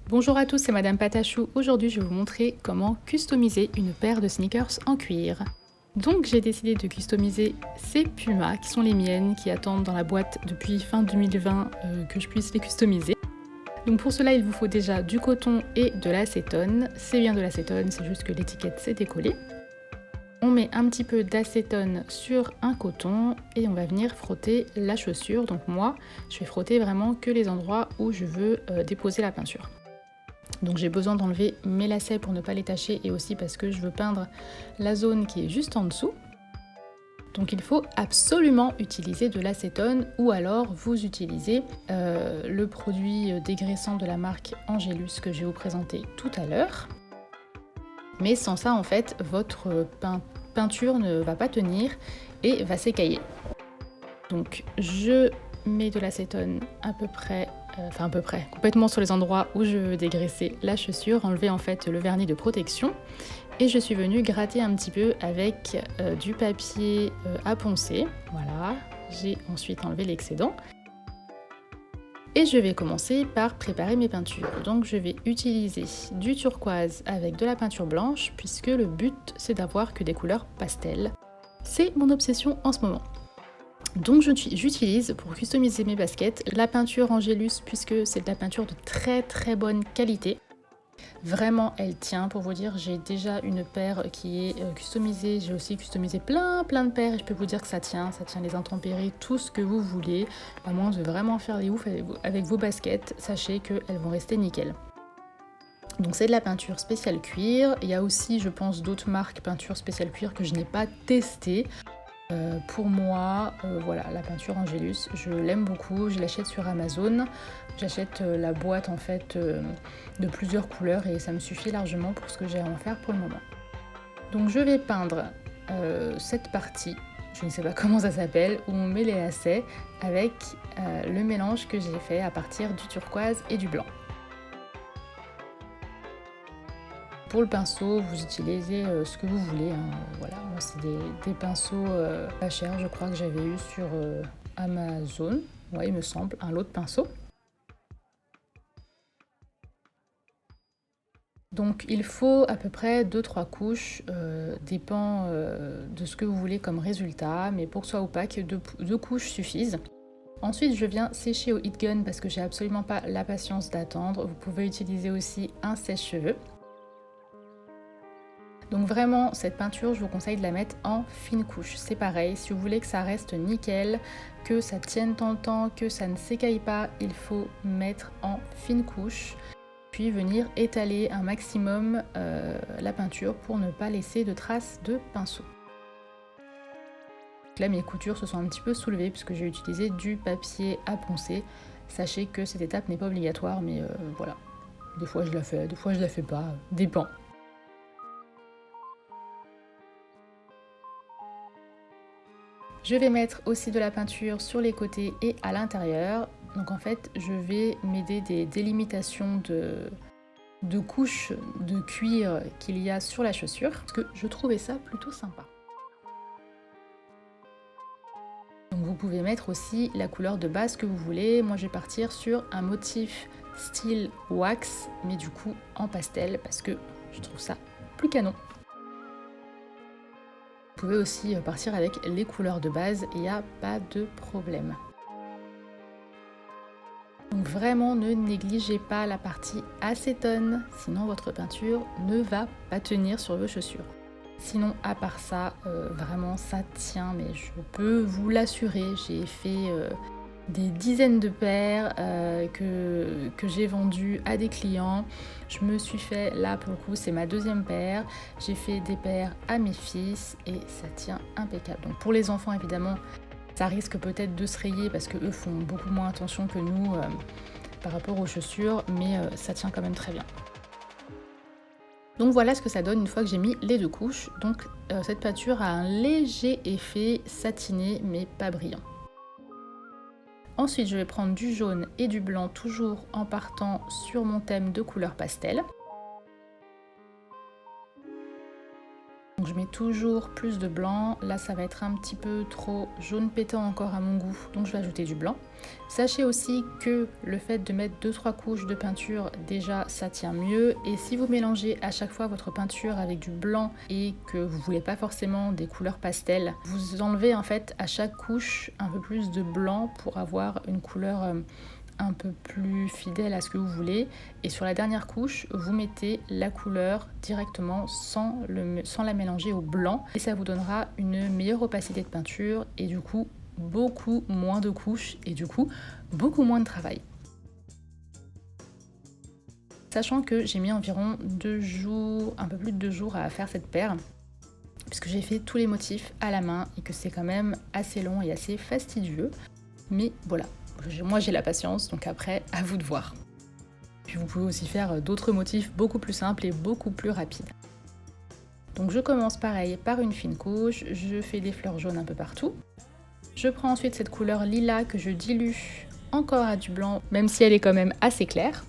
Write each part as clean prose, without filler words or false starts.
Bonjour à tous, c'est Madame Patachou. Aujourd'hui, je vais vous montrer comment customiser une paire de sneakers en cuir. Donc, j'ai décidé de customiser ces Pumas qui sont les miennes, qui attendent dans la boîte depuis fin 2020 que je puisse les customiser. Donc pour cela, il vous faut déjà du coton et de l'acétone. C'est bien de l'acétone, c'est juste que l'étiquette s'est décollée. On met un petit peu d'acétone sur un coton et on va venir frotter la chaussure. Donc moi, je vais frotter vraiment que les endroits où je veux déposer la peinture. Donc j'ai besoin d'enlever mes lacets pour ne pas les tacher et aussi parce que je veux peindre la zone qui est juste en dessous. Donc il faut absolument utiliser de l'acétone ou alors vous utilisez le produit dégraissant de la marque Angelus que je vais vous présenter tout à l'heure. Mais sans ça en fait votre peinture ne va pas tenir et va s'écailler. Donc je mets de l'acétone à peu près complètement sur les endroits où je veux dégraisser la chaussure, enlever en fait le vernis de protection. Et je suis venue gratter un petit peu avec du papier à poncer. Voilà, j'ai ensuite enlevé l'excédent. Et je vais commencer par préparer mes peintures. Donc je vais utiliser du turquoise avec de la peinture blanche, puisque le but c'est d'avoir que des couleurs pastel. C'est mon obsession en ce moment. Donc j'utilise pour customiser mes baskets la peinture Angelus puisque c'est de la peinture de très très bonne qualité. Vraiment elle tient, pour vous dire, j'ai déjà une paire qui est customisée, j'ai aussi customisé plein de paires et je peux vous dire que ça tient les intempéries, tout ce que vous voulez. À moins de vraiment faire les ouf avec vos baskets, sachez qu'elles vont rester nickel. Donc c'est de la peinture spéciale cuir, il y a aussi je pense d'autres marques peinture spéciale cuir que je n'ai pas testées. Pour moi, voilà, la peinture Angelus, je l'aime beaucoup, je l'achète sur Amazon. J'achète la boîte en fait de plusieurs couleurs et ça me suffit largement pour ce que j'ai à en faire pour le moment. Donc je vais peindre cette partie, je ne sais pas comment ça s'appelle, où on met les lacets avec le mélange que j'ai fait à partir du turquoise et du blanc. Pour le pinceau, vous utilisez ce que vous voulez. Voilà, moi c'est des pinceaux pas chers, je crois que j'avais eu sur Amazon. Ouais, il me semble, un lot de pinceaux. Donc il faut à peu près 2-3 couches, dépend de ce que vous voulez comme résultat, mais pour que ce soit opaque, 2 couches suffisent. Ensuite, je viens sécher au heat gun parce que j'ai absolument pas la patience d'attendre. Vous pouvez utiliser aussi un sèche-cheveux. Donc vraiment, cette peinture, je vous conseille de la mettre en fine couche. C'est pareil, si vous voulez que ça reste nickel, que ça tienne dans le temps, que ça ne s'écaille pas, il faut mettre en fine couche. Puis venir étaler un maximum la peinture pour ne pas laisser de traces de pinceau. Là, mes coutures se sont un petit peu soulevées puisque j'ai utilisé du papier à poncer. Sachez que cette étape n'est pas obligatoire, mais voilà. Des fois je la fais, des fois je la fais pas, dépend. Je vais mettre aussi de la peinture sur les côtés et à l'intérieur. Donc en fait, je vais m'aider des délimitations de couches de cuir qu'il y a sur la chaussure, parce que je trouvais ça plutôt sympa. Donc vous pouvez mettre aussi la couleur de base que vous voulez. Moi je vais partir sur un motif style wax, mais du coup en pastel, parce que je trouve ça plus canon. Vous pouvez aussi partir avec les couleurs de base, il n'y a pas de problème. Donc vraiment ne négligez pas la partie acétone, sinon votre peinture ne va pas tenir sur vos chaussures. Sinon à part ça, vraiment ça tient, mais je peux vous l'assurer, j'ai fait des dizaines de paires que j'ai vendues à des clients. Je me suis fait, là pour le coup c'est ma deuxième paire, j'ai fait des paires à mes fils et ça tient impeccable. Donc pour les enfants évidemment ça risque peut-être de se rayer parce qu'eux font beaucoup moins attention que nous par rapport aux chaussures, mais ça tient quand même très bien. Donc voilà ce que ça donne une fois que j'ai mis les 2 couches. Donc cette peinture a un léger effet satiné mais pas brillant. Ensuite, je vais prendre du jaune et du blanc, toujours en partant sur mon thème de couleur pastel. Donc, Donc je mets toujours plus de blanc. Là ça va être un petit peu trop jaune pétant encore à mon goût, donc je vais ajouter du blanc. Sachez aussi que le fait de mettre 2-3 couches de peinture, déjà ça tient mieux. Et si vous mélangez à chaque fois votre peinture avec du blanc et que vous voulez pas forcément des couleurs pastel, vous enlevez en fait à chaque couche un peu plus de blanc pour avoir une couleur un peu plus fidèle à ce que vous voulez. Et sur la dernière couche, vous mettez la couleur directement sans la mélanger au blanc. Et ça vous donnera une meilleure opacité de peinture et du coup beaucoup moins de couches et du coup beaucoup moins de travail. Sachant que j'ai mis environ 2 jours, un peu plus de 2 jours à faire cette paire, puisque j'ai fait tous les motifs à la main et que c'est quand même assez long et assez fastidieux. Mais voilà, moi j'ai la patience, donc après à vous de voir. Puis vous pouvez aussi faire d'autres motifs beaucoup plus simples et beaucoup plus rapides. Donc je commence pareil par une fine couche, je fais des fleurs jaunes un peu partout. Je prends ensuite cette couleur lilas que je dilue encore à du blanc, même si elle est quand même assez claire.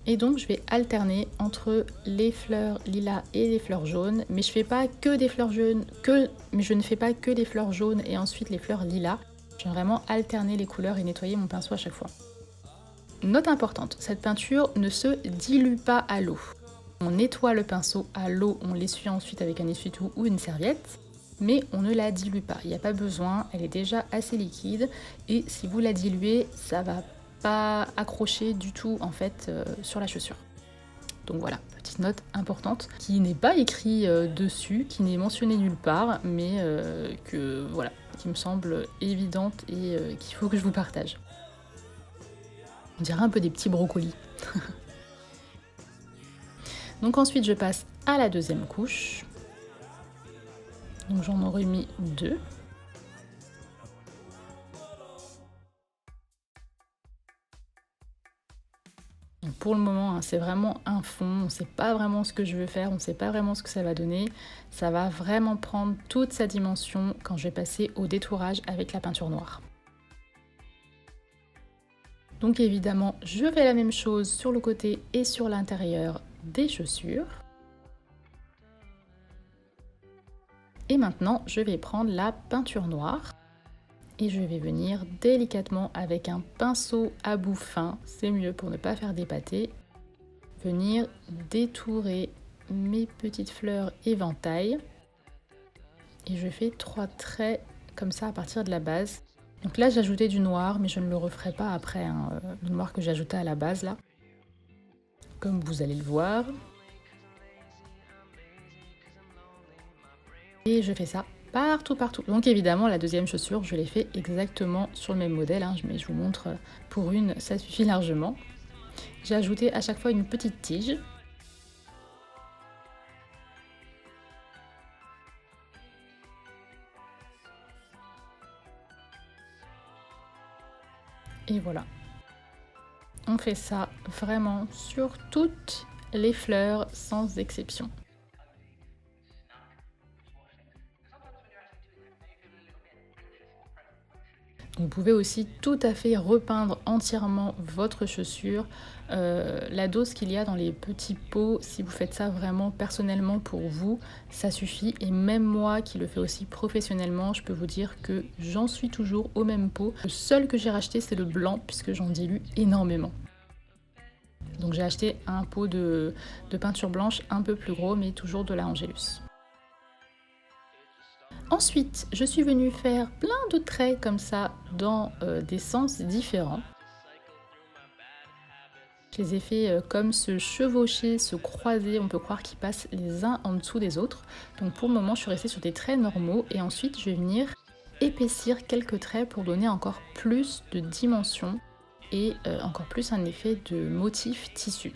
Et donc je vais alterner entre les fleurs lilas et les fleurs jaunes, mais je ne fais pas que des fleurs jaunes, je ne fais pas que les fleurs jaunes et ensuite les fleurs lilas. Je vais vraiment alterner les couleurs et nettoyer mon pinceau à chaque fois. Note importante, cette peinture ne se dilue pas à l'eau. On nettoie le pinceau à l'eau, on l'essuie ensuite avec un essuie-tout ou une serviette, mais on ne la dilue pas. Il n'y a pas besoin, elle est déjà assez liquide et si vous la diluez, ça va pas accrocher du tout en fait sur la chaussure. Donc voilà, petite note importante qui n'est pas écrit dessus, qui n'est mentionnée nulle part, mais qui me semble évidente et qu'il faut que je vous partage. On dirait un peu des petits brocolis. Donc ensuite je passe à la deuxième couche. Donc j'en aurais mis 2. Donc pour le moment, hein, c'est vraiment un fond, on ne sait pas vraiment ce que je veux faire, on ne sait pas vraiment ce que ça va donner. Ça va vraiment prendre toute sa dimension quand je vais passer au détourage avec la peinture noire. Donc évidemment, je fais la même chose sur le côté et sur l'intérieur des chaussures. Et maintenant, je vais prendre la peinture noire et je vais venir délicatement avec un pinceau à bout fin, c'est mieux pour ne pas faire d'épater, venir détourer mes petites fleurs éventail. Et je fais 3 traits comme ça à partir de la base. Donc là j'ai ajouté du noir, mais je ne le referai pas après, hein, le noir que j'ai ajouté à la base là, comme vous allez le voir. Et je fais ça partout. Donc évidemment la deuxième chaussure je l'ai fait exactement sur le même modèle, hein, mais je vous montre pour une, ça suffit largement. J'ai ajouté à chaque fois une petite tige. Et voilà, on fait ça vraiment sur toutes les fleurs sans exception. Vous pouvez aussi tout à fait repeindre entièrement votre chaussure. La dose qu'il y a dans les petits pots, si vous faites ça vraiment personnellement pour vous, ça suffit. Et même moi qui le fais aussi professionnellement, je peux vous dire que j'en suis toujours au même pot. Le seul que j'ai racheté, c'est le blanc, puisque j'en dilue énormément. Donc j'ai acheté un pot de peinture blanche un peu plus gros, mais toujours de la Angelus. Ensuite, je suis venue faire plein de traits comme ça dans des sens différents. Je les ai fait comme se chevaucher, se croiser, on peut croire qu'ils passent les uns en dessous des autres. Donc pour le moment, je suis restée sur des traits normaux et ensuite je vais venir épaissir quelques traits pour donner encore plus de dimension et encore plus un effet de motif tissu.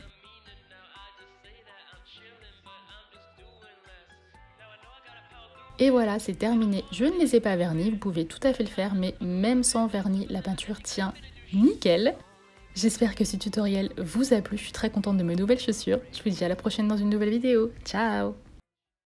Et voilà, c'est terminé. Je ne les ai pas vernis, vous pouvez tout à fait le faire, mais même sans vernis, la peinture tient nickel. J'espère que ce tutoriel vous a plu, je suis très contente de mes nouvelles chaussures. Je vous dis à la prochaine dans une nouvelle vidéo. Ciao!